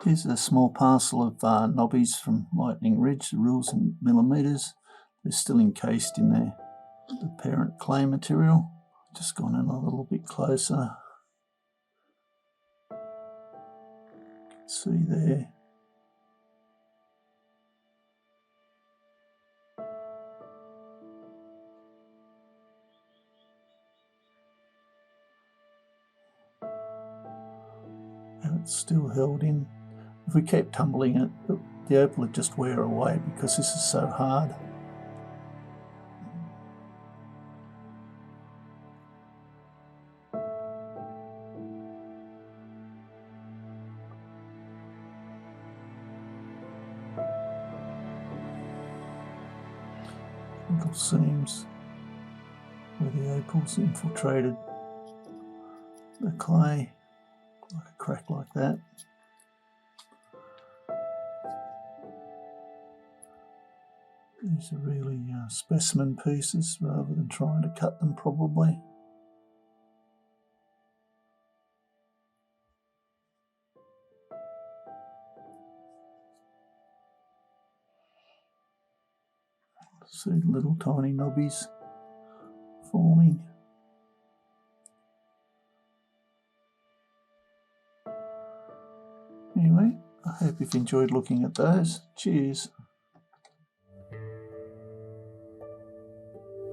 Here's a small parcel of knobbies from Lightning Ridge, the rules in millimetres. They're still encased in the parent clay material. Just gone in a little bit closer. You can see there. And it's still held in. If we keep tumbling it, the opal would just wear away because this is so hard. Little seams where the opal's infiltrated the clay, like a crack like that. These are really specimen pieces rather than trying to cut them probably. See the little tiny knobbies forming. Anyway, I hope you've enjoyed looking at those. Cheers.